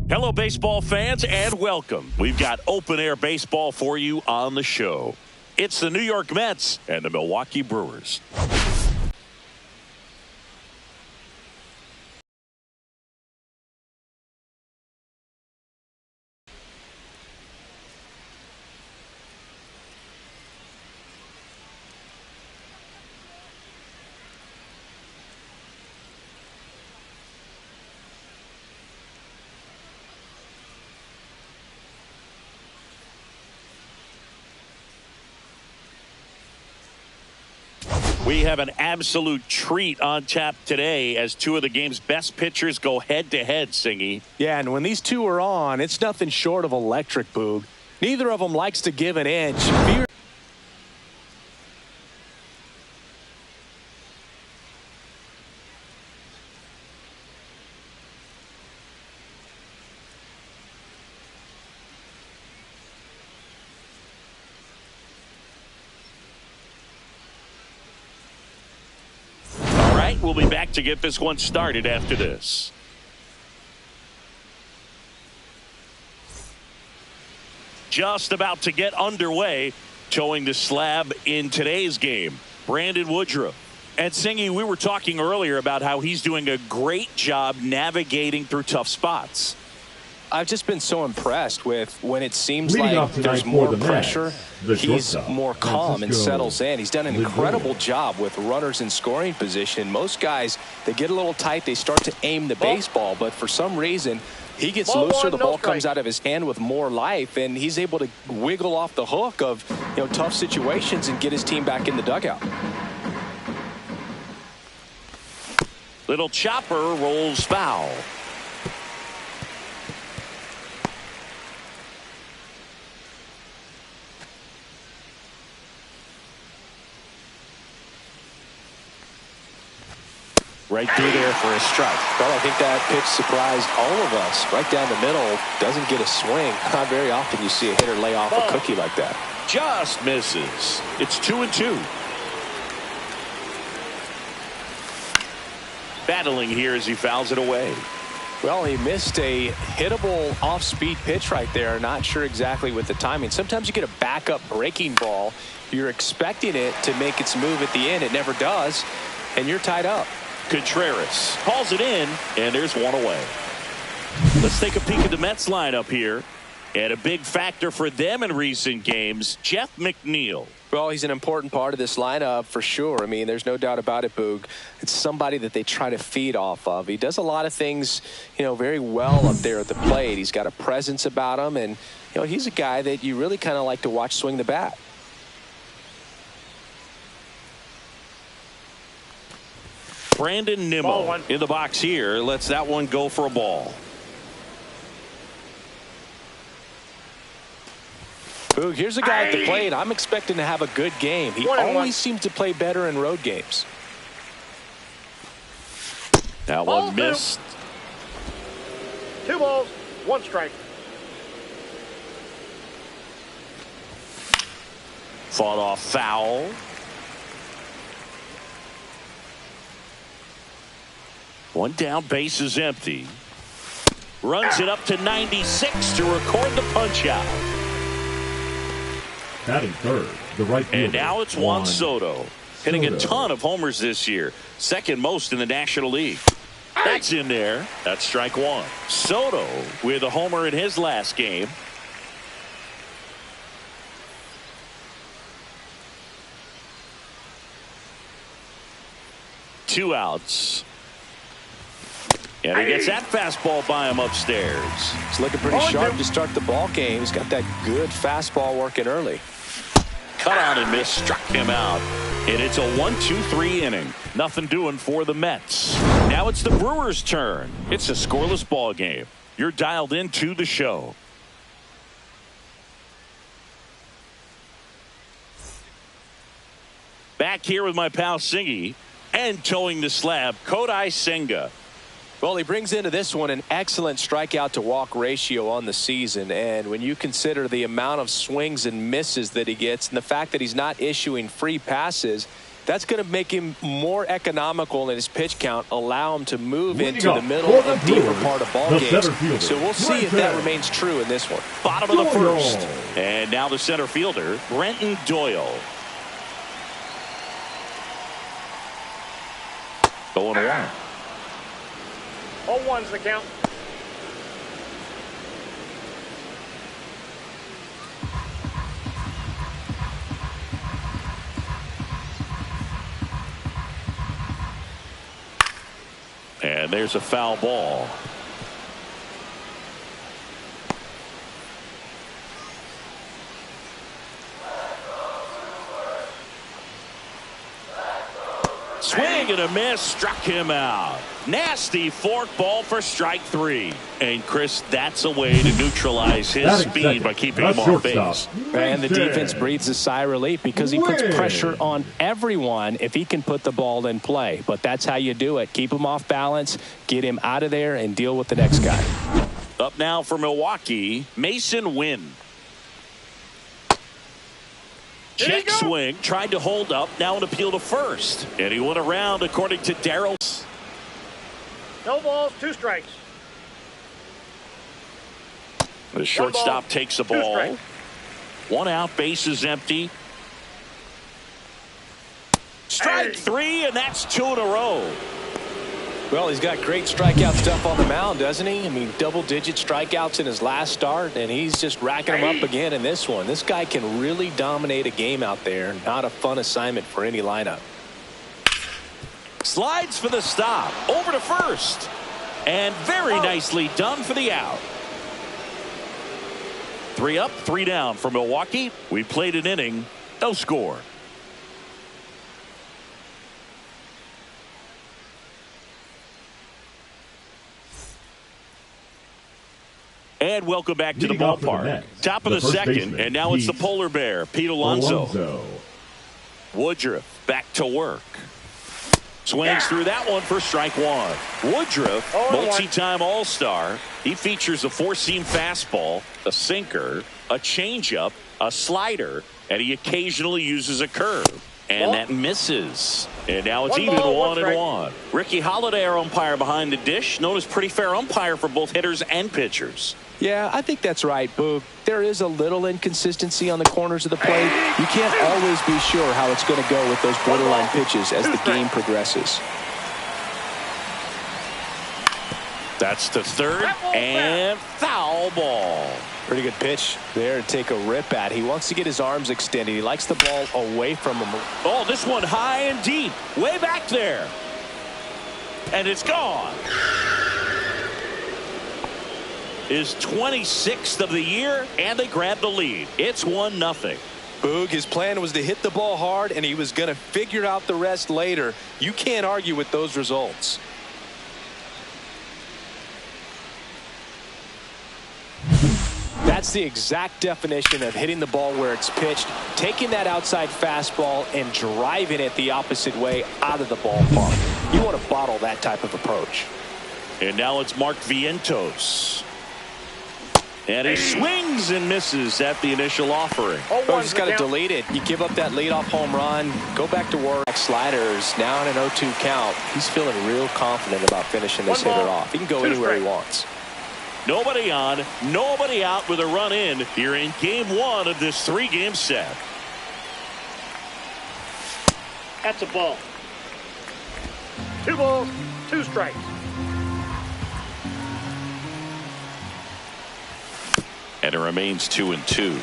Hello, baseball fans, and welcome. We've got open-air baseball for you on the show. It's the New York Mets and the Milwaukee Brewers. We have an absolute treat on tap today as two of the game's best pitchers go head-to-head, Singy. Yeah, and when these two are on, it's nothing short of electric, Boog. Neither of them likes to give an inch. We'll be back to get this one started after this. Just about to get underway, towing the slab in today's game, Brandon Woodruff. And Singy, we were talking earlier about how he's doing a great job navigating through tough spots. I've just been so impressed with when it seems like there's more pressure, he's more calm and settles in. He's done an incredible job with runners in scoring position. Most guys, they get a little tight, they start to aim the baseball, but for some reason, he gets looser, the ball comes out of his hand with more life, and he's able to wiggle off the hook of tough situations and get his team back in the dugout. Little chopper rolls foul. Right through there for a strike. Well, I think that pitch surprised all of us. Right down the middle, doesn't get a swing. Not very often you see a hitter lay off a cookie like that. Just misses. It's 2-2. Battling here as he fouls it away. Well, he missed a hittable off-speed pitch right there. Not sure exactly with the timing. Sometimes you get a backup breaking ball. You're expecting it to make its move at the end. It never does, and you're tied up. Contreras hauls it in, and there's one away. Let's take a peek at the Mets lineup here. And a big factor for them in recent games, Jeff McNeil. Well, he's an important part of this lineup for sure. I mean, there's no doubt about it, Boog. It's somebody that they try to feed off of. He does a lot of things, very well up there at the plate. He's got a presence about him, and, he's a guy that you really kind of like to watch swing the bat. Brandon Nimmo in the box here. Lets that one go for a ball. Boog, here's a guy at the plate. I'm expecting to have a good game. He always seems to play better in road games. That one missed. 2 balls, 1 strike. Fought off foul. One down, base is empty. Runs it up to 96 to record the punch out. Batting third, the right fielder. And now it's Juan Soto, hitting a ton of homers this year, second most in the National League. That's in there. That's strike one. Soto with a homer in his last game. Two outs. And he gets that fastball by him upstairs. He's looking pretty sharp to start the ball game. He's got that good fastball working early. Cut on and miss, struck him out. And it's a 1-2-3 inning. Nothing doing for the Mets. Now it's the Brewers' turn. It's a scoreless ball game. You're dialed into the show. Back here with my pal Singy, and towing the slab, Kodai Senga. Well, he brings into this one an excellent strikeout to walk ratio on the season, and when you consider the amount of swings and misses that he gets and the fact that he's not issuing free passes, That's going to make him more economical in his pitch count, allow him to move into the middle and deeper part of ball games. So we'll see if that remains true in this one. Bottom of the first. And now the center fielder, Brenton Doyle. 0-1. 0-1's the count. And there's a foul ball. Swing and a miss, struck him out. Nasty fork ball for strike 3. And Chris, that's a way to neutralize his speed by keeping him on base. And the defense breathes a sigh of relief because he puts pressure on everyone if he can put the ball in play. But that's how you do it. Keep him off balance, get him out of there, and deal with the next guy. Up now for Milwaukee, Mason Wynn. Check swing, tried to hold up, now an appeal to first. And he went around according to Darryl. No balls, 2 strikes. The shortstop takes the ball. 1 out, base is empty. Strike 3, and that's 2 in a row. Well, he's got great strikeout stuff on the mound, doesn't he? I mean, double-digit strikeouts in his last start, and he's just racking them up again in this one. This guy can really dominate a game out there. Not a fun assignment for any lineup. Slides for the stop. Over to first. And very nicely done for the out. 3 up, 3 down for Milwaukee. We played an inning. No score. And welcome back to the ballpark. Top of the second, and now it's the polar bear, Pete Alonso. Woodruff back to work. Swings through that one for strike 1. Woodruff, multi-time All-Star. He features a 4-seam fastball, a sinker, a changeup, a slider, and he occasionally uses a curve. And that misses. And now it's even 1-1. Ricky Holiday, our umpire behind the dish, known as pretty fair umpire for both hitters and pitchers. Yeah, I think that's right, Boog. There is a little inconsistency on the corners of the plate. You can't always be sure how it's going to go with those borderline pitches as the game progresses. That's the third, and foul ball. Pretty good pitch there to take a rip at. He wants to get his arms extended. He likes the ball away from him. Oh, this one high and deep, way back there. And it's gone. His 26th of the year, and they grab the lead. It's 1-0. Boog, his plan was to hit the ball hard, and he was going to figure out the rest later. You can't argue with those results. That's the exact definition of hitting the ball where it's pitched, taking that outside fastball and driving it the opposite way out of the ballpark. You want to bottle that type of approach. And now it's Mark Vientos. And he swings and misses at the initial offering. Oh, he's got to delete it. You give up that leadoff home run, go back to work. Sliders now in an 0-2 count. He's feeling real confident about finishing this hitter off. He can go anywhere he wants. Nobody on, nobody out with a run in here in game 1 of this 3-game set. That's a ball. 2 balls, 2 strikes. And it remains 2-2.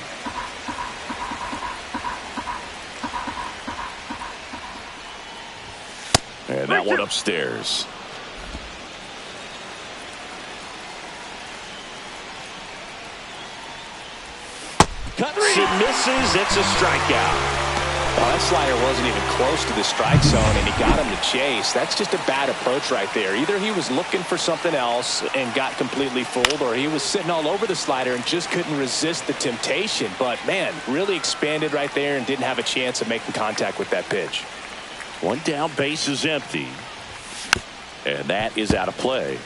And that one upstairs. Cuts and misses. It's a strikeout. Well, that slider wasn't even close to the strike zone, and he got him to chase. That's just a bad approach right there. Either he was looking for something else and got completely fooled, or he was sitting all over the slider and just couldn't resist the temptation. But, man, really expanded right there and didn't have a chance of making contact with that pitch. 1 down, base is empty. And that is out of play.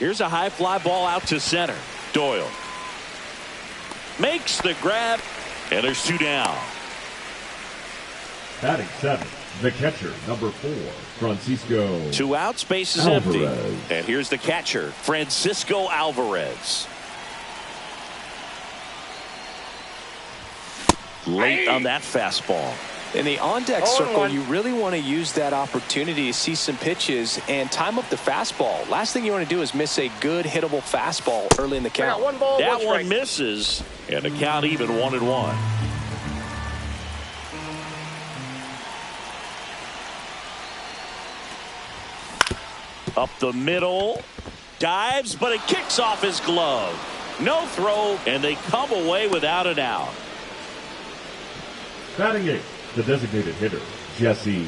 Here's a high fly ball out to center. Doyle makes the grab, and there's 2 down. Batting 7, the catcher, number 4, Francisco. 2 outs, base is Alvarez. empty. And here's the catcher, Francisco Alvarez. Late on that fastball. In the on-deck circle, you really want to use that opportunity to see some pitches and time up the fastball. Last thing you want to do is miss a good hittable fastball early in the count. One ball, That one one strike. misses, and the count even 1-1. Up the middle, dives, but it kicks off his glove. No throw, and they come away without an out. Batting 8, the designated hitter, Jesse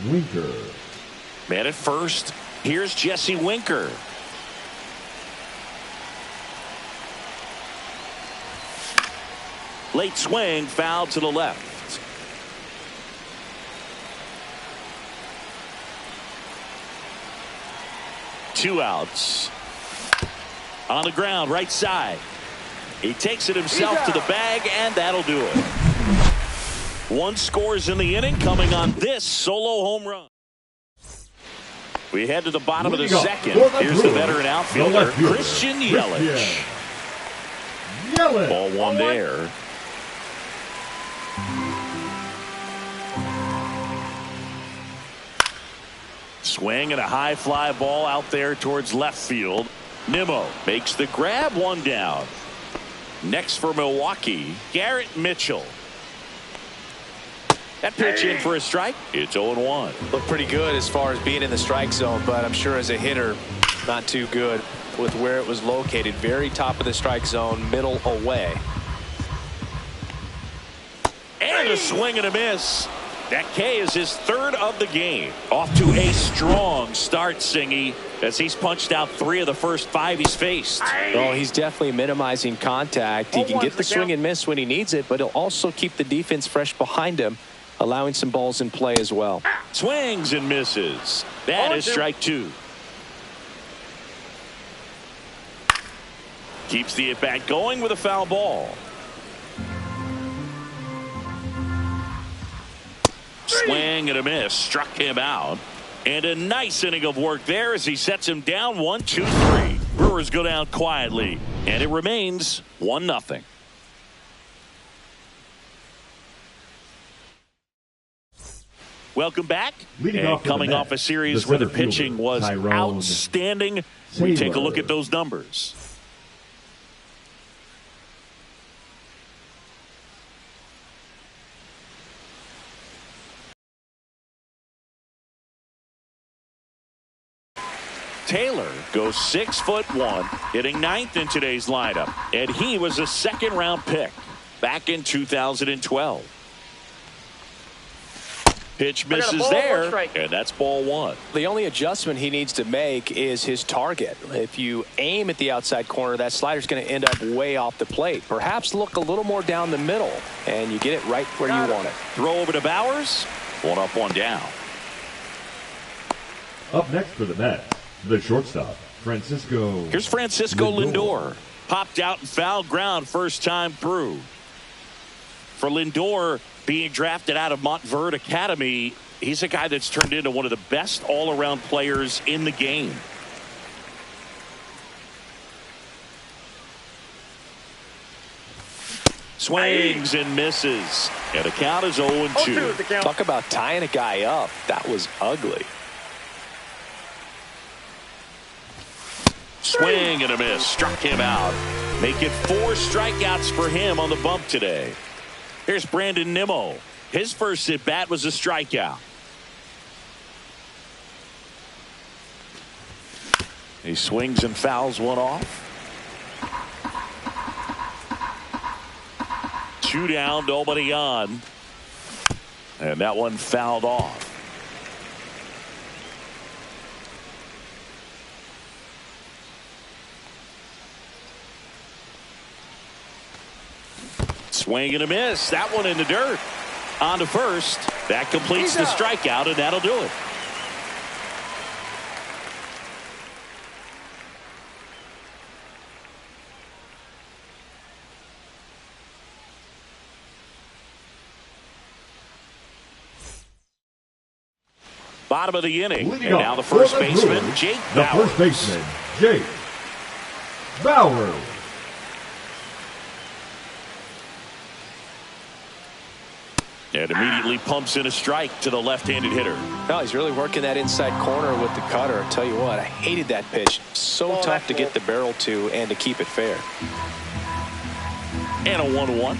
Winker. Man at first, here's Jesse Winker. Late swing, foul to the left. Two outs. On the ground, right side. He takes it himself to the bag, and that'll do it. 1 scores in the inning, coming on this solo home run. We head to the bottom of the second. Here's the veteran outfielder, Christian Yelich. Ball 1 there. Swing and a high fly ball out there towards left field. Nimmo makes the grab, 1 down. Next for Milwaukee, Garrett Mitchell. That pitch in for a strike. It's 0-1. Looked pretty good as far as being in the strike zone, but I'm sure as a hitter, not too good with where it was located. Very top of the strike zone, middle away. And a swing and a miss. That K is his 3rd of the game. Off to a strong start, Singy, as he's punched out 3 of the first 5 he's faced. Well, he's definitely minimizing contact. He can get the swing and miss when he needs it, but he'll also keep the defense fresh behind him, allowing some balls in play as well. Swings and misses. That is strike 2. Keeps the at-bat going with a foul ball. Swing and a miss. Struck him out. And a nice inning of work there as he sets him down 1-2-3. Brewers go down quietly, and it remains 1-0. Welcome back. And coming off a series where the pitching was outstanding, we take a look at those numbers. Taylor goes 6'1", hitting 9th in today's lineup, and he was a 2nd-round pick back in 2012. Pitch misses there, and that's ball 1. The only adjustment he needs to make is his target. If you aim at the outside corner, that slider's going to end up way off the plate. Perhaps look a little more down the middle, and you get it right where you want it. Throw over to Bowers. 1 up, 1 down. Up next for the Mets, the shortstop, Francisco. Here's Francisco Lindor. Popped out and foul ground first time through. For Lindor, being drafted out of Montverde Academy, he's a guy that's turned into one of the best all-around players in the game. Swings and misses. And the count is 0-2. Talk about tying a guy up. That was ugly. Swing and a miss. Struck him out. Make it 4 strikeouts for him on the bump today. Here's Brandon Nimmo. His first at-bat was a strikeout. He swings and fouls one off. 2 down, nobody on. And that one fouled off. Swing and a miss. That one in the dirt. On to first. That completes the strikeout, and that'll do it. Bottom of the inning. Leading And now the first baseman, Brewers, Jake the Bauers. first baseman, Jake Bauers. And immediately pumps in a strike to the left-handed hitter. No, he's really working that inside corner with the cutter. I tell you what, I hated that pitch. So tough to get the barrel to and to keep it fair. And a 1-1.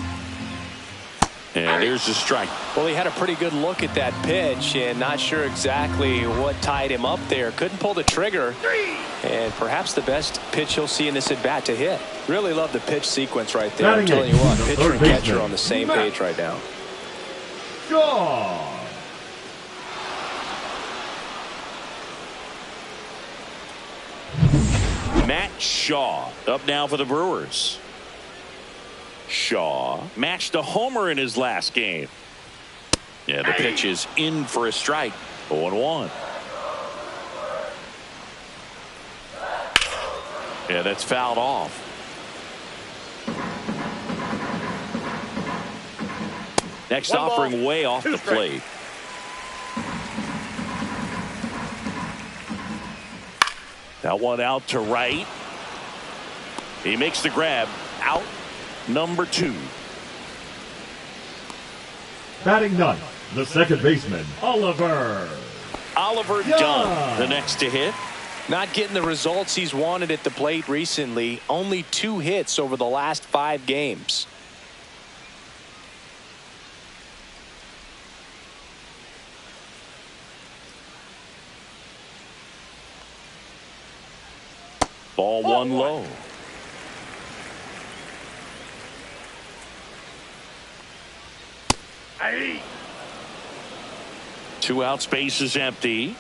And there's the strike. Well, he had a pretty good look at that pitch and not sure exactly what tied him up there. Couldn't pull the trigger. And perhaps the best pitch he'll see in this at-bat to hit. Really love the pitch sequence right there. I'm telling you what, pitcher and catcher on the same page right now. Shaw. Matt Shaw up now for the Brewers. Shaw matched a homer in his last game. Yeah, the pitch is in for a strike. 0-1. Yeah, that's fouled off. Next offering way off the plate. That one out to right. He makes the grab. Out number 2. Batting ninth, the second baseman, Oliver Dunn, the next to hit. Not getting the results he's wanted at the plate recently. Only 2 hits over the last 5 games. Ball 1 low. Hey. 2 outs, base is empty.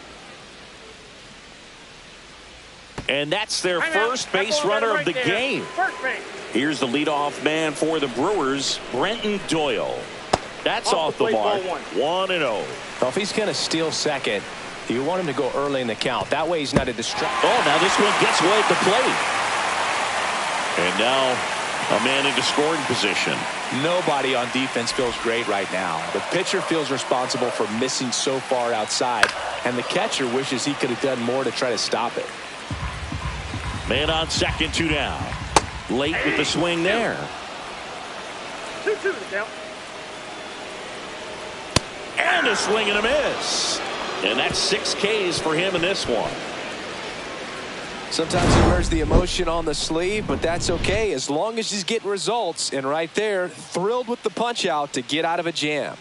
And that's their first base runner of the game. Here's the leadoff man for the Brewers, Brenton Doyle. That's off the mark. 1-0. Well, if he's going to steal second, you want him to go early in the count. That way he's not a distraction. Oh, now this one gets away at the plate. And now a man into scoring position. Nobody on defense feels great right now. The pitcher feels responsible for missing so far outside, and the catcher wishes he could have done more to try to stop it. Man on second, 2 down. Late with the swing there. 2-2 down. And a swing and a miss. And that's 6 Ks for him in this one. Sometimes he wears the emotion on the sleeve, but that's okay as long as he's getting results. And right there, thrilled with the punch out to get out of a jam.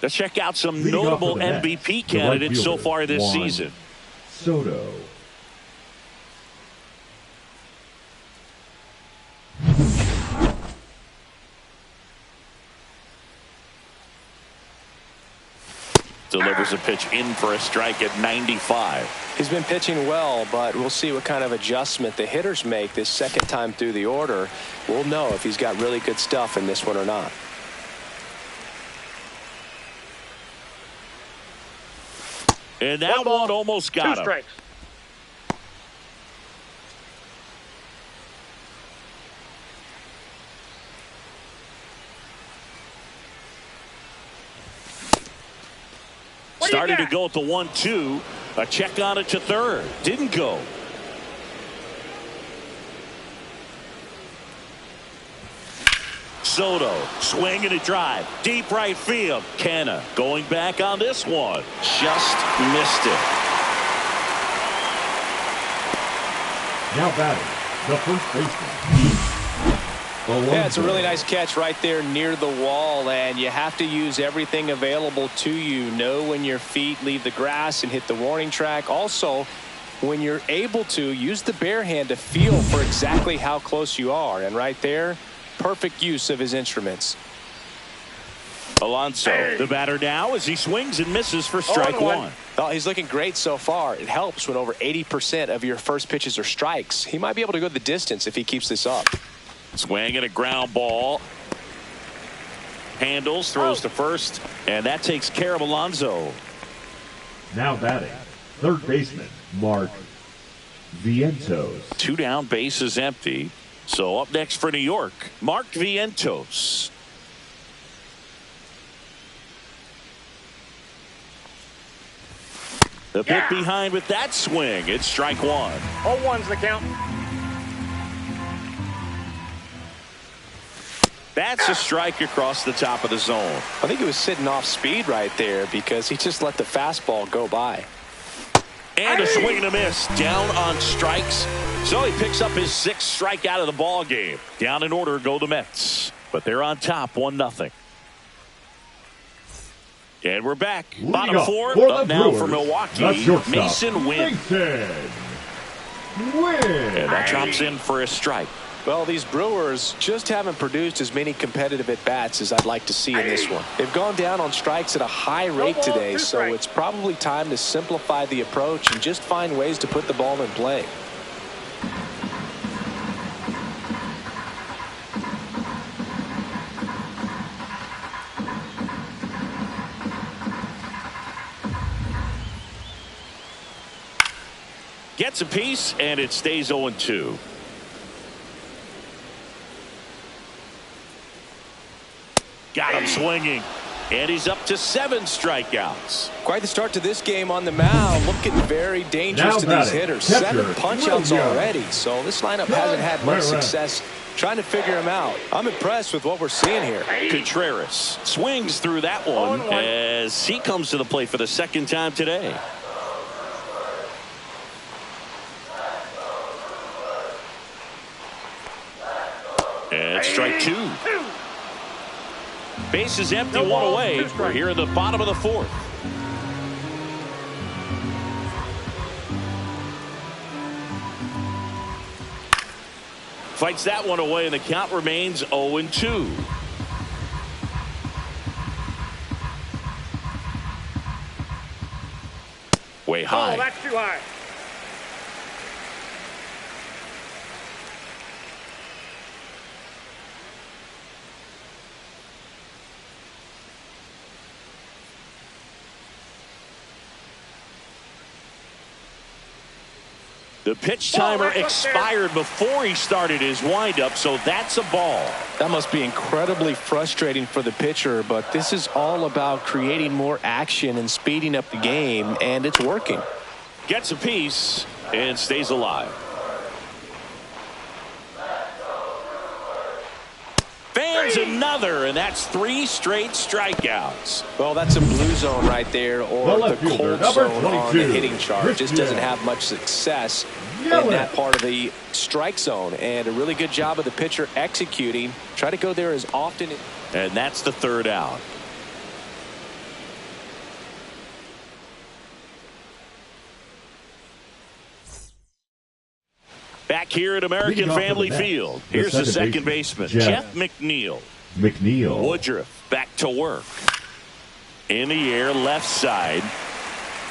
Let's check out some notable MVP candidates so far this season. Soto. Delivers a pitch in for a strike at 95. He's been pitching well, but we'll see what kind of adjustment the hitters make this second time through the order. We'll know if he's got really good stuff in this one or not. And that one almost got him. 2 strikes. Started to go at the 1-2. A check on it to third. Didn't go. Soto swinging a drive. Deep right field. Canna going back on this one. Just missed it. Now batting, the first baseman. Yeah, it's a really nice catch right there near the wall, and you have to use everything available to you. Know when your feet leave the grass and hit the warning track. Also, when you're able to, use the bare hand to feel for exactly how close you are. And right there, perfect use of his instruments. Alonso, the batter now as he swings and misses for strike 1. Oh, he's looking great so far. It helps when over 80% of your first pitches are strikes. He might be able to go the distance if he keeps this up. Swing and a ground ball. Handles, throws to first, and that takes care of Alonso. Now batting, third baseman, Mark Vientos. 2 down, base is empty. So up next for New York, Mark Vientos. The bit behind with that swing. It's strike one. 0-1's the count. That's a strike across the top of the zone. I think he was sitting off speed right there because he just let the fastball go by. And a swing and a miss. Down on strikes. So he picks up his 6th strikeout of the ball game. Down in order go the Mets. But they're on top 1-0. And we're back. Bottom 4 up now for Milwaukee. Mason Wynn. And that drops in for a strike. Well, these Brewers just haven't produced as many competitive at-bats as I'd like to see in this one. They've gone down on strikes at a high rate today, so it's probably time to simplify the approach and just find ways to put the ball in play. Gets a piece, and it stays 0-2. Got him swinging. And he's up to 7 strikeouts. Quite the start to this game on the mound. Looking very dangerous to these hitters. 7 punch-outs already. So this lineup hasn't had much success trying to figure him out. I'm impressed with what we're seeing here. Contreras swings through that one as he comes to the plate for the 2nd time today. And strike 2. Base is empty, 1 away. We're here in the bottom of the 4th. Fights that one away, and the count remains 0-2. Way high. Oh, that's too high. The pitch timer expired before he started his windup, so that's a ball. That must be incredibly frustrating for the pitcher, but this is all about creating more action and speeding up the game, and it's working. Gets a piece and stays alive. Fans another, and that's 3 straight strikeouts. Well, that's a blue zone right there, or the cold zone on the hitting chart. Just doesn't have much success in that part of the strike zone, and a really good job of the pitcher executing. Try to go there as often. And that's the 3rd out. Back here at American Family Field, here's the second baseman, Jeff McNeil. Woodruff back to work. In the air, left side.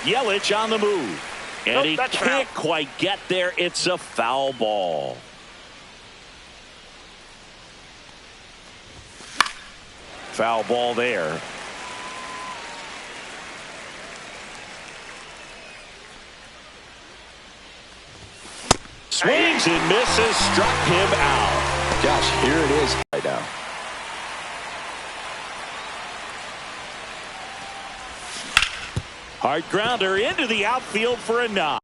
Yelich on the move. And he can't quite get there. It's a foul ball. Foul ball there. Swings and misses, struck him out. Gosh, here it is right now. Hard grounder into the outfield for a knock.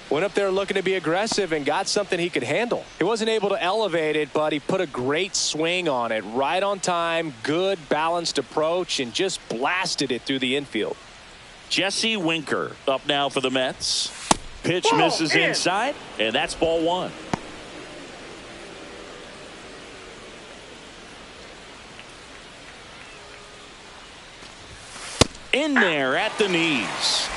Went up there looking to be aggressive and got something he could handle. He wasn't able to elevate it, but he put a great swing on it. Right on time, good balanced approach, and just blasted it through the infield. Jesse Winker up now for the Mets. Pitch misses inside, and that's ball one. In there at the knees.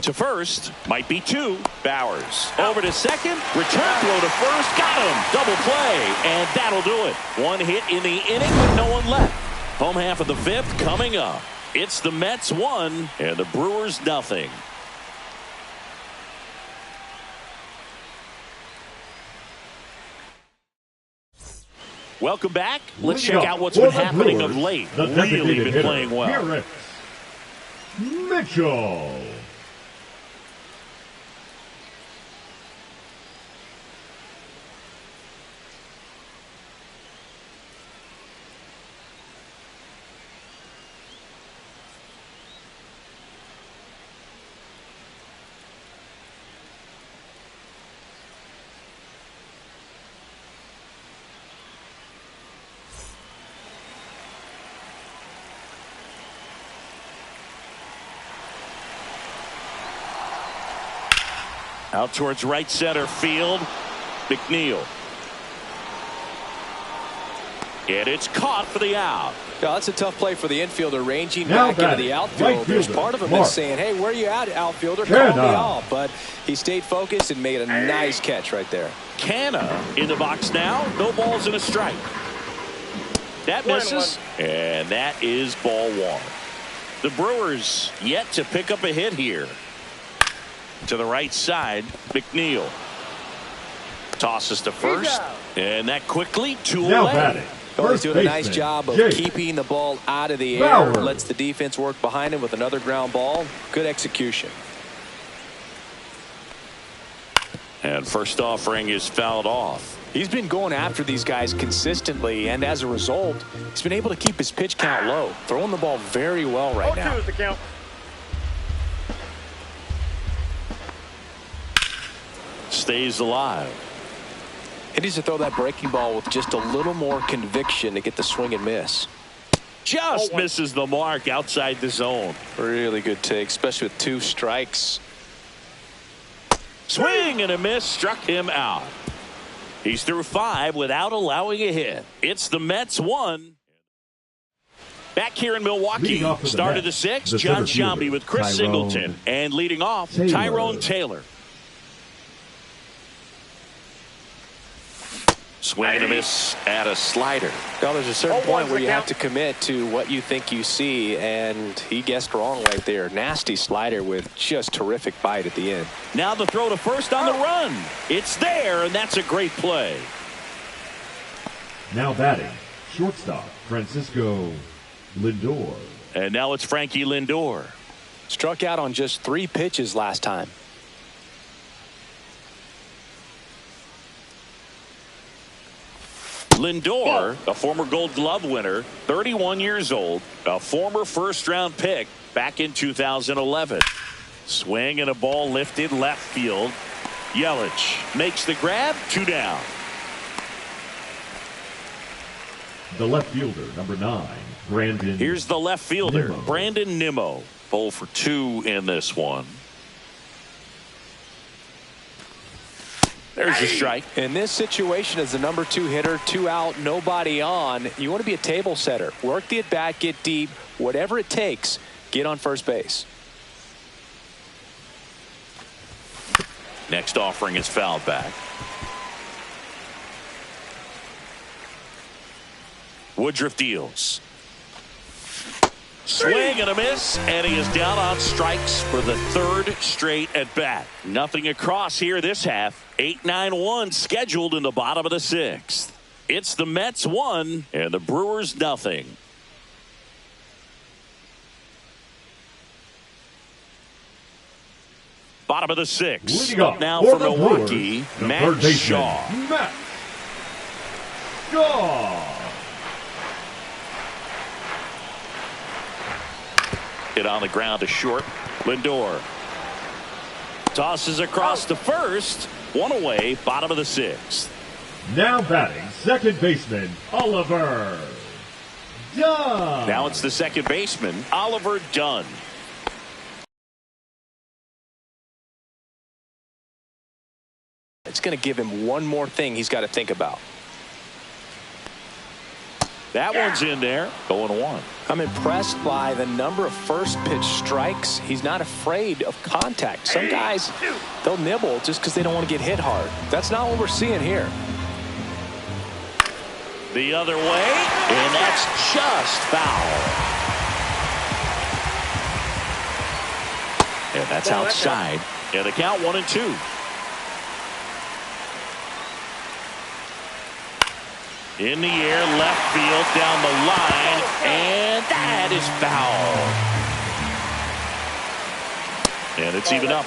To first, might be two. Bowers over to second, return throw to first, got him, double play, and that'll do it. One hit in the inning with no one left. Home half of the fifth coming up. It's the Mets 1 and the Brewers nothing. Welcome back. Let's check out what's been happening of late. Really been playing well. Mitchell. Out towards right center field. McNeil. And it's caught for the out. Yeah, that's a tough play for the infielder, ranging back into the outfield. There's part of him that's saying, hey, where you at, outfielder? Call me off. But he stayed focused and made a nice catch right there. Canna in the box now. No balls and a strike. That misses. And that is ball one. The Brewers yet to pick up a hit here. To the right side, McNeil tosses to first, and that quickly to away. Oh, he's doing a nice job of keeping the ball out of the air. Lets the defense work behind him with another ground ball. Good execution. And first offering is fouled off. He's been going after these guys consistently, and as a result, he's been able to keep his pitch count low, throwing the ball very well right now. 0-2 is the count. Stays alive. He needs to throw that breaking ball with just a little more conviction to get the swing and miss. Just misses the mark outside the zone. Really good take, especially with 2 strikes. Swing and a miss, struck him out. He's through 5 without allowing a hit. It's the Mets 1. Back here in Milwaukee, start of the 6th, John Sciambi with Chris Singleton. And leading off, Tyrone Taylor. Swing and a miss at a slider. Well, there's a certain point where you have to commit to what you think you see, and he guessed wrong right there. Nasty slider with just terrific bite at the end. Now the throw to first on the run. It's there, and that's a great play. Now batting, shortstop, Francisco Lindor. And now it's Frankie Lindor. Struck out on just 3 pitches last time. Lindor, a former Gold Glove winner, 31 years old, a former first-round pick back in 2011. Swing and a ball lifted left field. Yelich makes the grab, 2 down. The left fielder, number 9, Brandon. Here's the left fielder, Nimmo. Brandon Nimmo. 0 for 2 in this one. There's a strike. In this situation, as the number 2 hitter, 2 out, nobody on, you want to be a table setter. Work the at-bat, get deep, whatever it takes, get on first base. Next offering is fouled back. Woodruff deals. Swing and a miss, and he is down on strikes for the 3rd straight at bat. Nothing across here this half. 8-9-1 scheduled in the bottom of the 6th. It's the Mets 1 and the Brewers nothing. Bottom of the 6th. Up now for Milwaukee, Matt Shaw. Matt Shaw. Hit on the ground to short. Lindor tosses across to first. One away, bottom of the sixth. Now batting, second baseman, Oliver Dunn. Now it's the second baseman, Oliver Dunn. It's going to give him one more thing he's got to think about. That one's in there. 0-1. I'm impressed by the number of first pitch strikes. He's not afraid of contact. Some guys, they'll nibble just because they don't want to get hit hard. That's not what we're seeing here. The other way, and that's just foul. And that's outside. And the count 1-2. In the air, left field, down the line, and that is foul. And it's even up.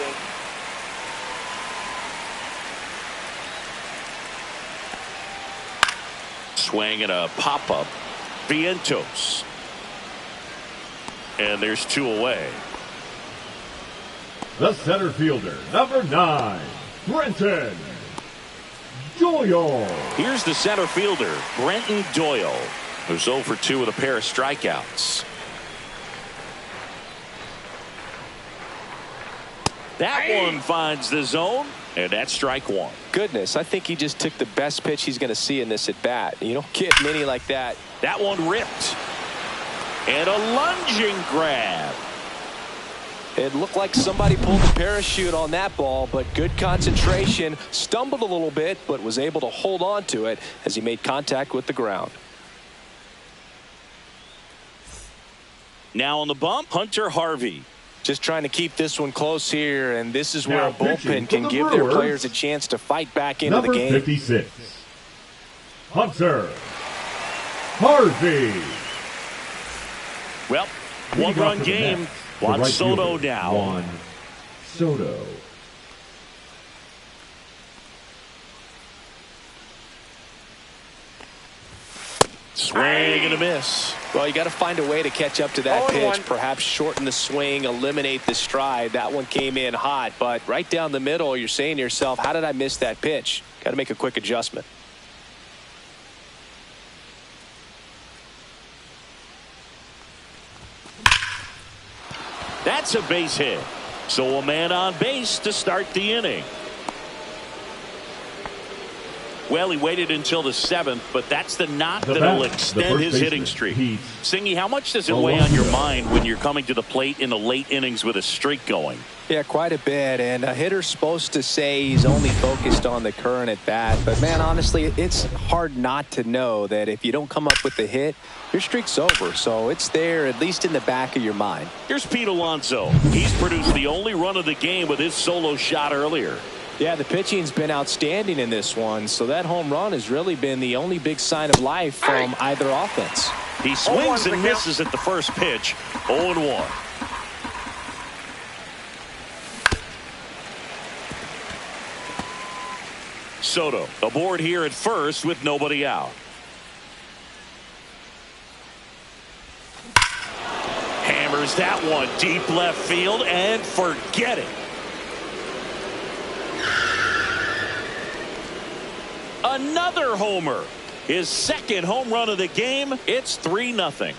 Swing and a pop-up. Vientos. And there's 2 away. The center fielder, number 9, Brenton Doyle. Here's the center fielder, Brenton Doyle, who's 0 for 2 with a pair of strikeouts. That one finds the zone, and that's strike 1. Goodness, I think he just took the best pitch he's going to see in this at bat. You don't get many like that. That one ripped. And a lunging grab. It looked like somebody pulled the parachute on that ball, but good concentration. Stumbled a little bit, but was able to hold on to it as he made contact with the ground. Now on the bump, Hunter Harvey. Just trying to keep this one close here, and this is where Now a bullpen can the give Brewers, their players a chance to fight back into number the game. 56, Hunter Harvey. Well, one-run game. Juan Soto now. Juan Soto. Swing and a miss. Well, you got to find a way to catch up to that pitch. Perhaps shorten the swing, eliminate the stride. That one came in hot, but right down the middle, you're saying to yourself, how did I miss that pitch? Got to make a quick adjustment. That's a base hit. So a man on base to start the inning. Well, he waited until the 7th, but that's the knock that'll extend his hitting streak. Singy, how much does it weigh on your mind when you're coming to the plate in the late innings with a streak going? Yeah, quite a bit. And a hitter's supposed to say he's only focused on the current at bat. But, man, honestly, it's hard not to know that if you don't come up with the hit, your streak's over. So it's there, at least in the back of your mind. Here's Pete Alonso. He's produced the only run of the game with his solo shot earlier. Yeah, the pitching's been outstanding in this one, so that home run has really been the only big sign of life from either offense. He swings and misses at the first pitch. 0-1. Soto aboard here at first with nobody out. Hammers that one deep left field and forget it. Another homer. His second home run of the game. It's 3-0.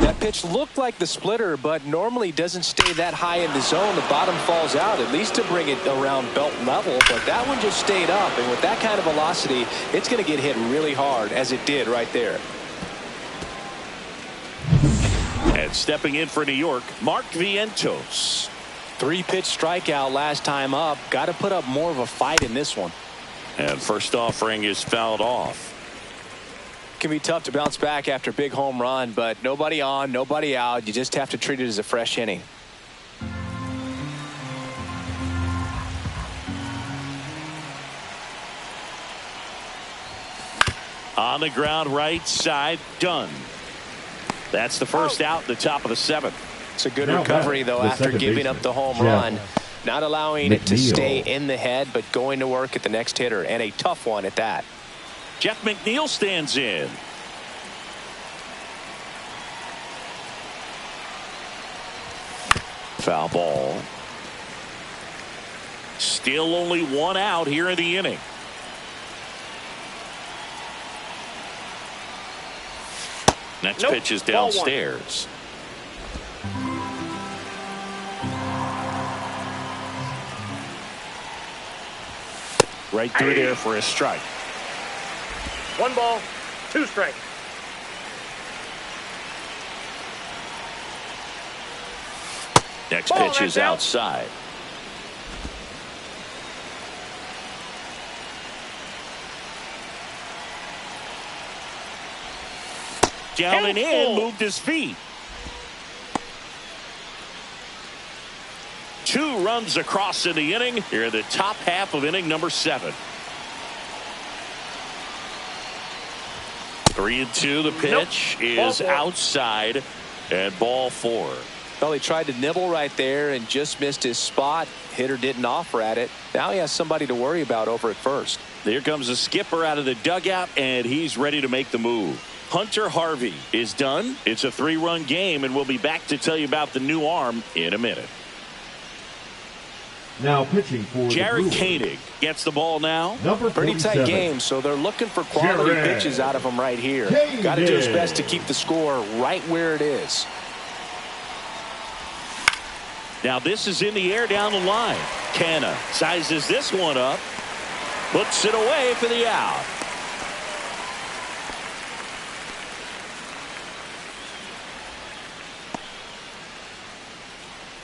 That pitch looked like the splitter, but normally doesn't stay that high in the zone. The bottom falls out, at least to bring it around belt level, but that one just stayed up, and with that kind of velocity, it's going to get hit really hard, as it did right there. And stepping in for New York, Mark Vientos. 3-pitch strikeout last time up. Got to put up more of a fight in this one. And first offering is fouled off. Can be tough to bounce back after a big home run, but nobody on, nobody out. You just have to treat it as a fresh inning. On the ground, right side, done. That's the first out, the top of the 7th. It's a good recovery, though, after giving up the home run. not allowing it to stay in the head, but going to work at the next hitter, and a tough one at that. Jeff McNeil stands in. Foul ball. Still only one out here in the inning. Next pitch is downstairs. Right through there for a strike. 1 ball, 2 strikes. Next pitch is outside. Down and in, moved his feet. 2 runs across in the inning. Here in the top half of inning number 7. 3-2. The pitch is outside and ball 4. Well, he tried to nibble right there and just missed his spot. Hitter didn't offer at it. Now he has somebody to worry about over at first. Here comes the skipper out of the dugout, and he's ready to make the move. Hunter Harvey is done. It's a 3-run game, and we'll be back to tell you about the new arm in a minute. Now pitching for Jared Koenig gets the ball now. Pretty tight game, so they're looking for quality pitches out of him right here. Got to do his best to keep the score right where it is. Now this is in the air down the line. Canna sizes this one up. Puts it away for the out.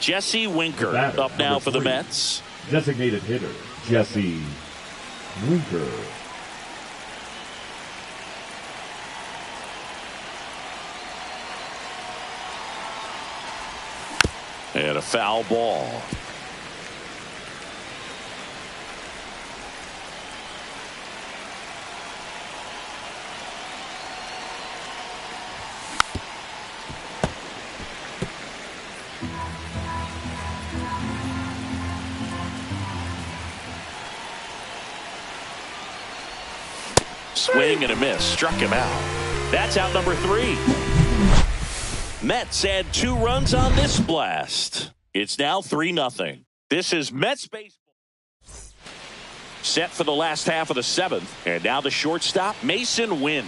Jesse Winker up now for the Mets. Designated hitter, Jesse Winker. And a foul ball. Swing and a miss. Struck him out. That's out number 3. Mets add 2 runs on this blast. It's now 3-0. This is Mets baseball. Set for the last half of the 7th. And now the shortstop, Mason Wynn.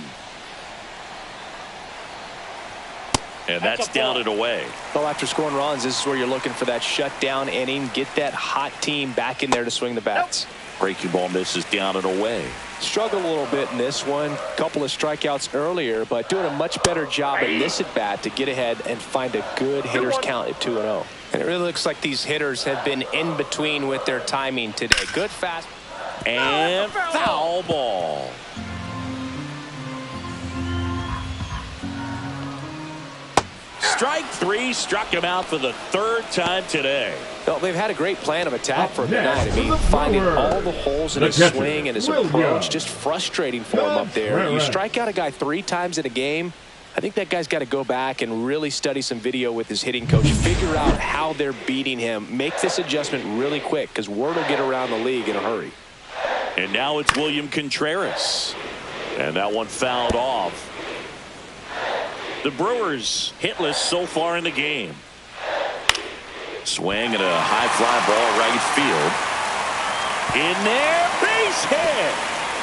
And that's down and away. Well, after scoring runs, this is where you're looking for that shutdown inning. Get that hot team back in there to swing the bats. Breaking ball misses down and away. Struggled a little bit in this one. Couple of strikeouts earlier, but doing a much better job in this at bat to get ahead and find a good hitter's count at 2-0. And it really looks like these hitters have been in between with their timing today. Good fast. And foul ball. Strike 3 struck him out for the 3rd time today. Well, they've had a great plan of attack for tonight. I mean, finding all the holes in his swing and his approach, just frustrating for him up there. You strike out a guy 3 times in a game, I think that guy's got to go back and really study some video with his hitting coach, figure out how they're beating him, make this adjustment really quick, because word will get around the league in a hurry. And now it's William Contreras. And that one fouled off. The Brewers hitless so far in the game. Swing and a high fly ball right field. In there, base hit.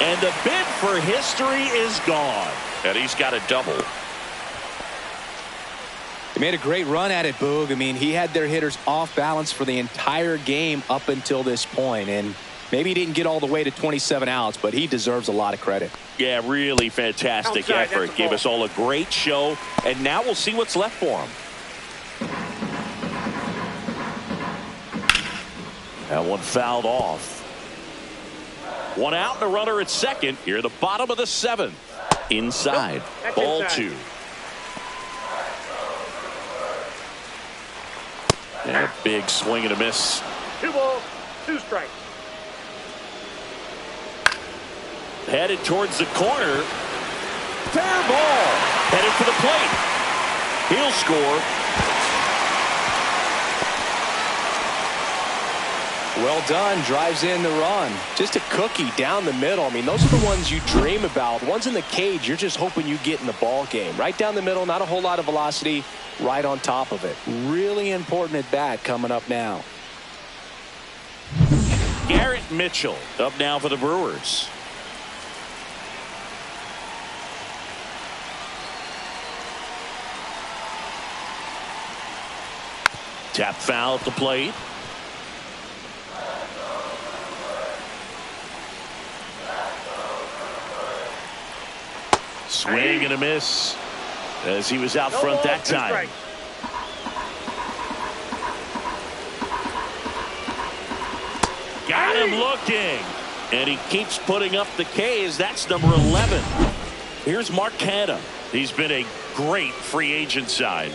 And the bid for history is gone. And he's got a double. He made a great run at it, Boog. I mean, he had their hitters off balance for the entire game up until this point. And maybe he didn't get all the way to 27 outs, but he deserves a lot of credit. Yeah, really fantastic effort. Gave us all a great show. And now we'll see what's left for him. That one fouled off. One out and a runner at second. Here at the bottom of the 7th. Inside. Ball 2. And a big swing and a miss. 2 balls, 2 strikes. Headed towards the corner. Fair ball. Headed for the plate. He'll score. Well done. Drives in the run. Just a cookie down the middle. I mean, those are the ones you dream about. Ones in the cage, you're just hoping you get in the ball game. Right down the middle, not a whole lot of velocity, right on top of it. Really important at bat coming up now. Garrett Mitchell up now for the Brewers. Tap foul at the plate. Swing and a miss as he was out front that time. Got him looking, and he keeps putting up the K's. That's number 11. Here's Mark Canha. He's been a great free agent sign.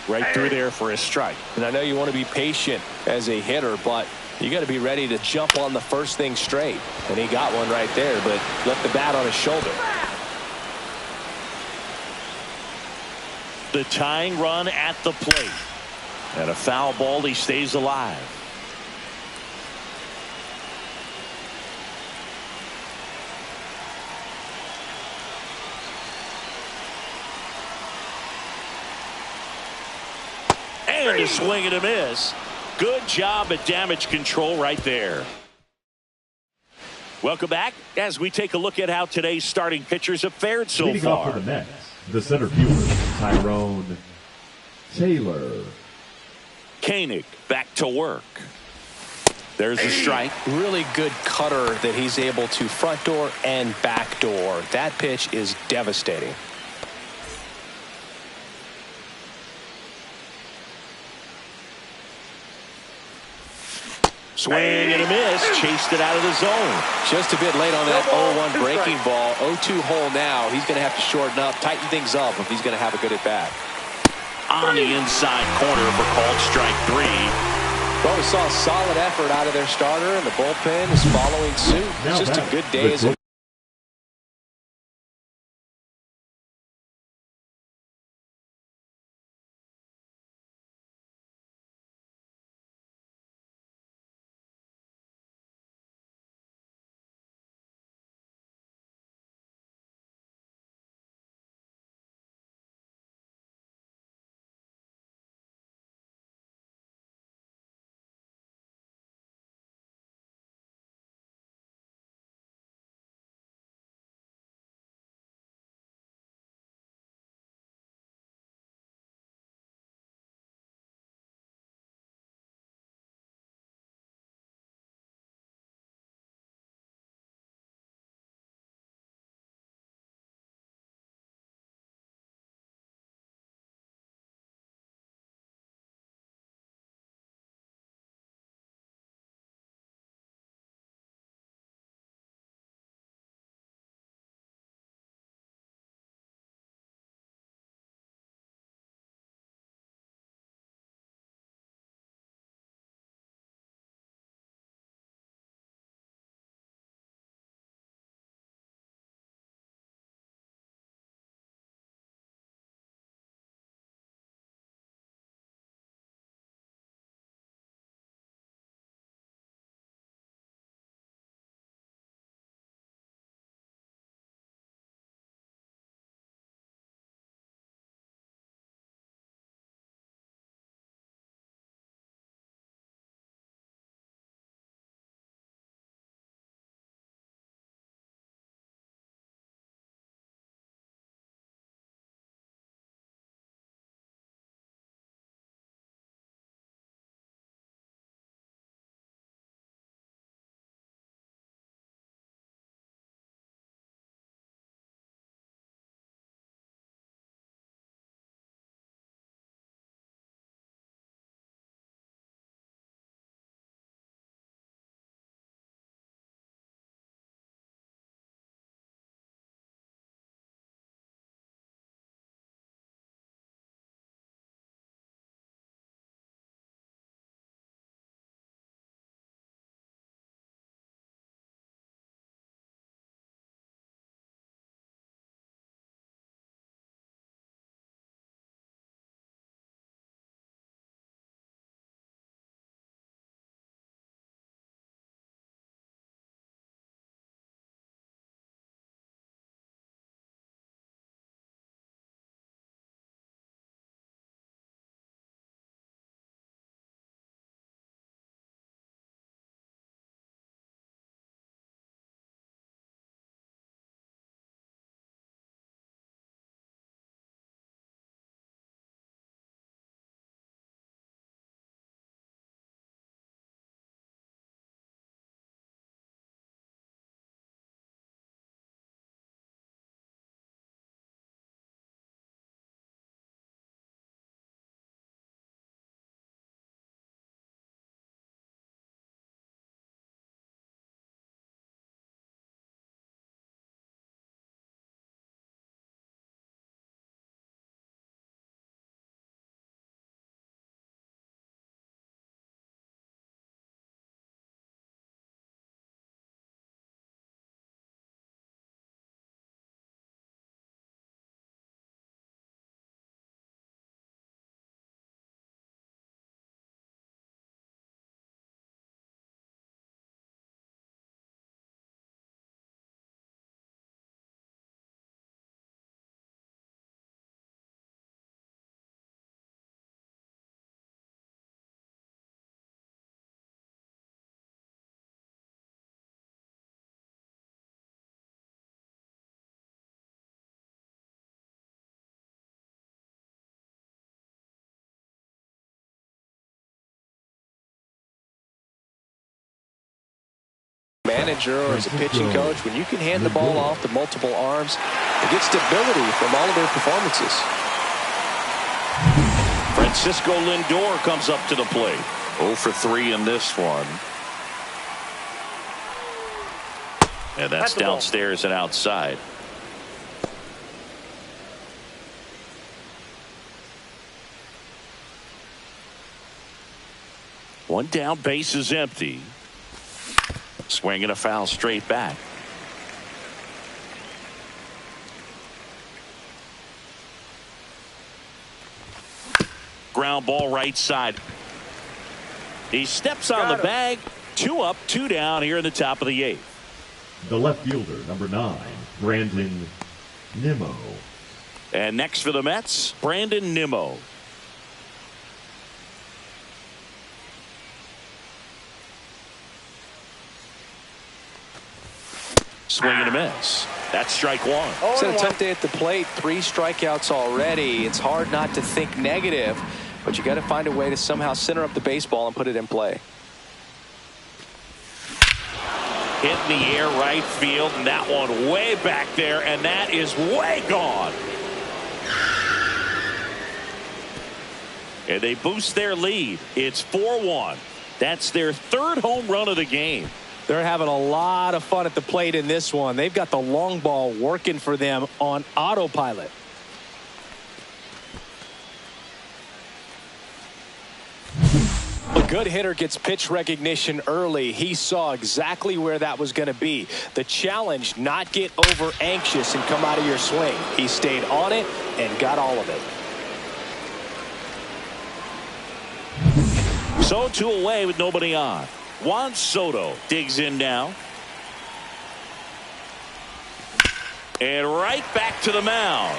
Right through there for a strike. And I know you want to be patient as a hitter, but you got to be ready to jump on the first thing straight. And he got one right there, but left the bat on his shoulder. The tying run at the plate. And a foul ball, he stays alive. And a swing and a miss. Good job at damage control right there. Welcome back as we take a look at how today's starting pitchers have fared so Leading far. off for the Mets, the center fielder, Tyrone Taylor. Koenig back to work. There's a strike. Really good cutter that he's able to front door and back door. That pitch is devastating. Swing and a miss. Chased it out of the zone. Just a bit late on that 0-1 breaking ball. 0-2 hole now. He's going to have to shorten up, tighten things up if he's going to have a good at bat. On the inside corner for called strike 3. Well, we saw a solid effort out of their starter, and the bullpen is following suit. It's just a good day as a manager or as a pitching coach, when you can hand the ball off to multiple arms, it gets stability from all of their performances. Francisco Lindor comes up to the plate. 0 for 3 in this one. And that's downstairs and outside. One down, base is empty. Swinging a foul straight back. Ground ball right side. He steps on the bag. 2 up, 2 down here in the top of the 8th. The left fielder, number 9, Brandon Nimmo. And next for the Mets, Brandon Nimmo. Swing and a miss. That's strike 1. It's a tough day at the plate. 3 strikeouts already. It's hard not to think negative, but you got to find a way to somehow center up the baseball and put it in play. Hit in the air right field, and that one way back there, and that is way gone. And they boost their lead. It's 4-1. That's their 3rd home run of the game. They're having a lot of fun at the plate in this one. They've got the long ball working for them on autopilot. A good hitter gets pitch recognition early. He saw exactly where that was going to be. The challenge, not get over anxious and come out of your swing. He stayed on it and got all of it. So 2 away with nobody on. Juan Soto digs in now. And right back to the mound.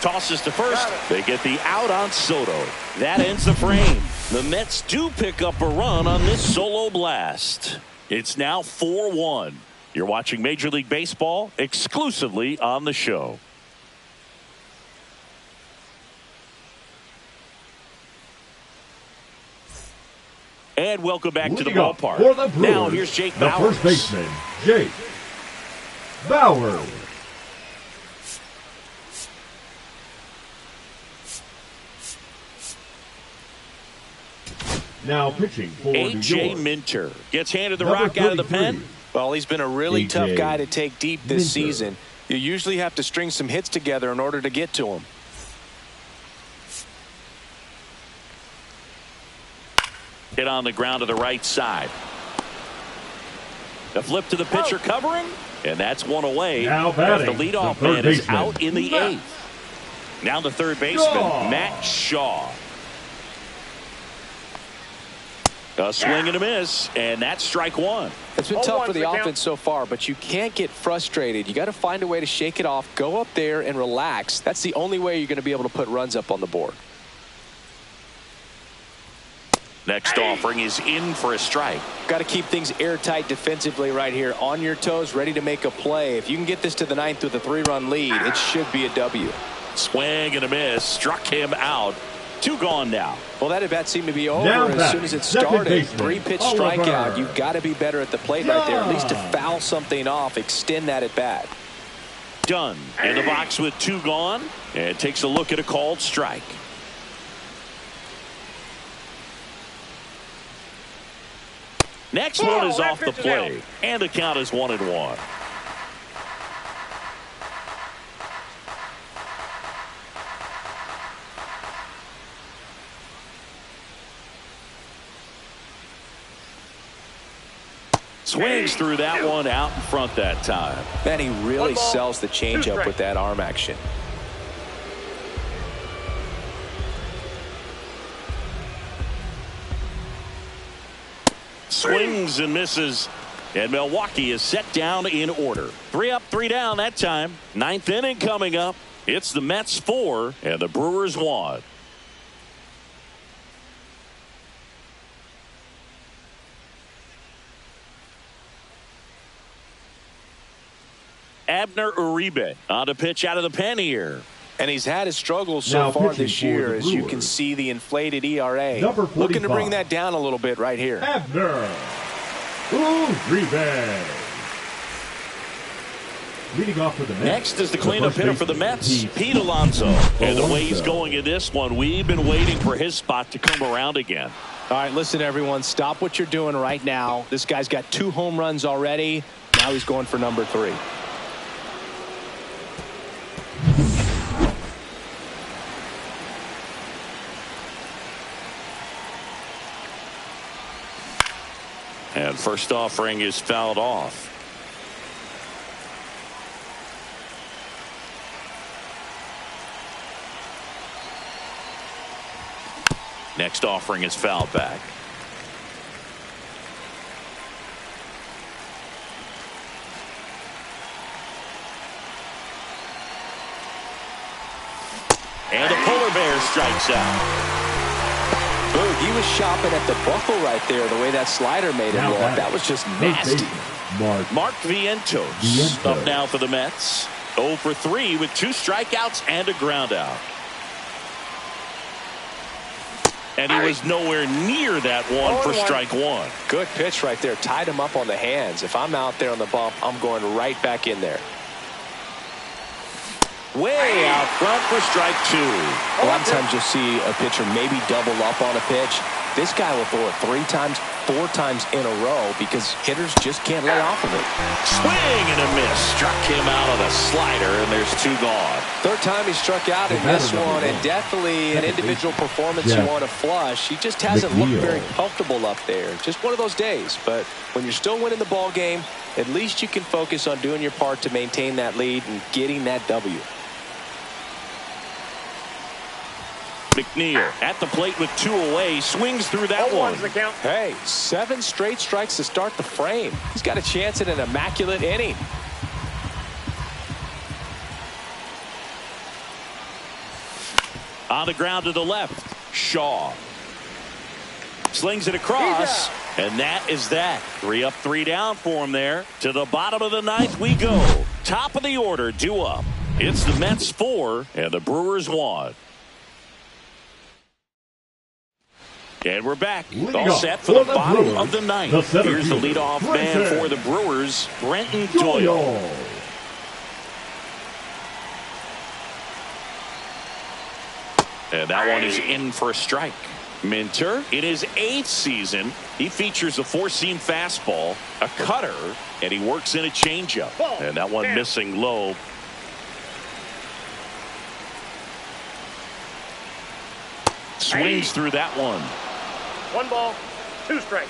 Tosses to first. They get the out on Soto. That ends the frame. The Mets do pick up a run on this solo blast. It's now 4-1. You're watching Major League Baseball exclusively on the show. And welcome back to the ballpark. For the Brewers, now here's Jake Bauers. The first baseman, Jake Bauers. Now pitching for A.J. Minter gets handed the rock out of the pen. Well, he's been a really tough guy to take deep this season. You usually have to string some hits together in order to get to him. Hit on the ground to the right side. The flip to the pitcher covering, and that's one away. Now batting, the leadoff man is out in the 8th. Now the third baseman, Matt Shaw. A swing and a miss, and that's strike 1. It's been tough for the offense so far, but you can't get frustrated. You got to find a way to shake it off, go up there and relax. That's the only way you're going to be able to put runs up on the board. Next offering is in for a strike. Got to keep things airtight defensively right here. On your toes, ready to make a play. If you can get this to the 9th with a 3-run lead, it should be a W. Swing and a miss. Struck him out. 2 gone now. Well, that at bat seemed to be over as soon as it started. 3-pitch strikeout. You've got to be better at the plate right there. At least to foul something off, extend that at bat. Done in the box with 2 gone, and takes a look at a called strike. Next one is off the plate, and the count is 1-1. Swings through that one out in front that time. Man, he really sells the changeup with that arm action. Swings and misses, and Milwaukee is set down in order. 3 up, 3 down that time. 9th inning coming up. It's the Mets 4 and the Brewers 1. Abner Uribe on to pitch out of the pen here. And he's had his struggles so far this year, as you can see the inflated ERA. Looking to bring that down a little bit right here. Abner. Rivas. Leading off for the Mets. Next is the cleanup hitter for the Mets, Pete Alonso. And the way he's going in this one, we've been waiting for his spot to come around again. All right, listen, everyone. Stop what you're doing right now. This guy's got 2 home runs already. Now he's going for number 3. And first offering is fouled off. Next offering is fouled back. And the polar bear strikes out. Boog, he was shopping at the buckle right there, the way that slider made him walk. That was just nasty. Mark Vientos up now for the Mets. 0 for 3 with 2 strikeouts and a ground out. And he was nowhere near that one for strike 1. Good pitch right there. Tied him up on the hands. If I'm out there on the bump, I'm going right back in there. Way out front for strike 2. A lot of times you'll see a pitcher maybe double up on a pitch. This guy will throw it 3 times, 4 times in a row because hitters just can't lay off of it. Swing and a miss. Struck him out of the slider, and there's 2 gone. 3rd time he struck out in this one, and definitely an individual performance you want to flush. He just hasn't looked very comfortable up there. Just one of those days. But when you're still winning the ball game, at least you can focus on doing your part to maintain that lead and getting that W. McNeil at the plate with 2 away, swings through that one. Hey, 7 straight strikes to start the frame. He's got a chance at an immaculate inning. On the ground to the left, Shaw slings it across, and that is that. 3 up, 3 down for him there. To the bottom of the 9th we go. Top of the order, due up. It's the Mets 4 and the Brewers 1. And we're back. All set for the bottom of the 9th. Here's the leadoff man for the Brewers, Brenton Doyle. And that one is in for a strike. Minter, in his 8th season, he features a 4-seam fastball, a cutter, and he works in a changeup. And that one missing low. Swings through that one. 1 ball, 2 strikes.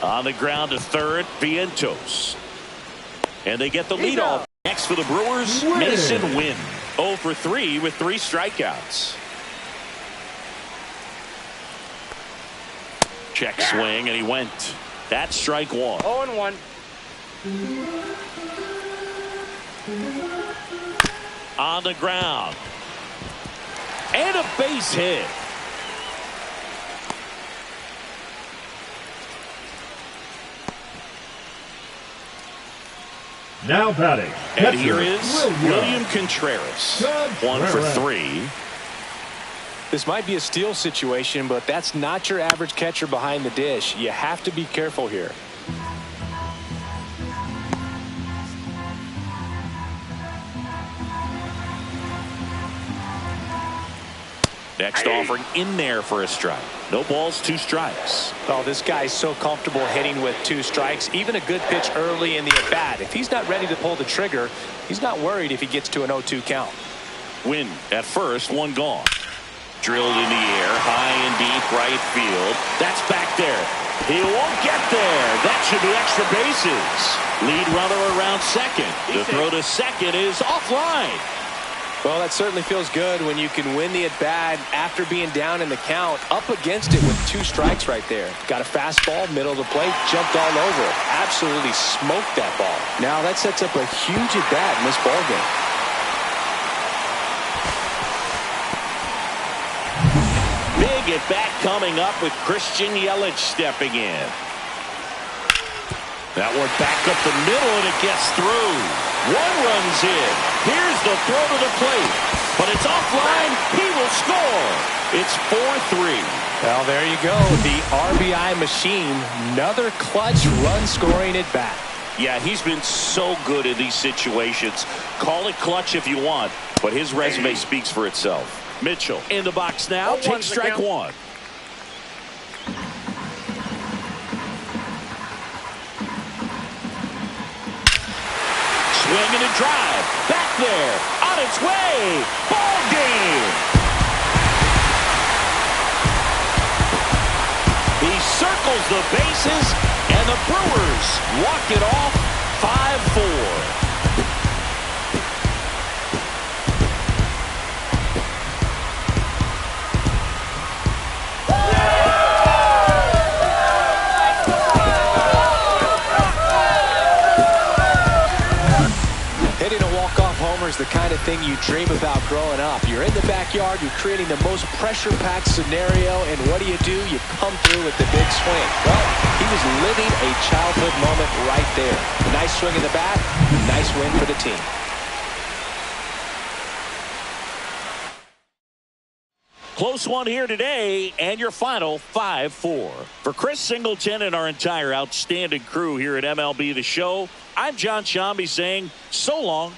On the ground to 3rd, Vientos. And they get the lead off. Next for the Brewers, Mason Wynn. 0 for 3 with 3 strikeouts. Check swing, and he went. That's strike 1. 0-1. On the ground. And a base hit. Now batting. And here is William Contreras. 1 for 3. This might be a steal situation, but that's not your average catcher behind the dish. You have to be careful here. Next offering in there for a strike. No balls, 2 strikes. Oh, this guy's so comfortable hitting with 2 strikes. Even a good pitch early in the at-bat. If he's not ready to pull the trigger, he's not worried if he gets to an 0-2 count. Win at first, 1 gone. Drilled in the air, high and deep right field. That's back there. He won't get there. That should be extra bases. Lead runner around second. The throw to second is offline. Well, that certainly feels good when you can win the at-bat after being down in the count, up against it with 2 strikes right there. Got a fastball, middle of the plate, jumped all over it. Absolutely smoked that ball. Now that sets up a huge at-bat in this ballgame. Big at-bat coming up with Christian Yelich stepping in. That one back up the middle, and it gets through. 1 run's in. Here's the throw to the plate. but it's offline. He will score. It's 4-3. Well, there you go. The RBI machine. Another clutch run scoring at bat. Yeah, he's been so good in these situations. Call it clutch if you want, but his resume speaks for itself. Mitchell in the box now. Takes strike one. Swing and a drive. Back there. On its way. Ball game. He circles the bases, and the Brewers walk it off 5-4. Hitting a walk-off homer is the kind of thing you dream about growing up. You're in the backyard, you're creating the most pressure-packed scenario, and what do? You come through with the big swing. Well, he was living a childhood moment right there. Nice swing in the bat, nice win for the team. Close one here today, and your final 5-4. For Chris Singleton and our entire outstanding crew here at MLB The Show, I'm John Shambi saying so long.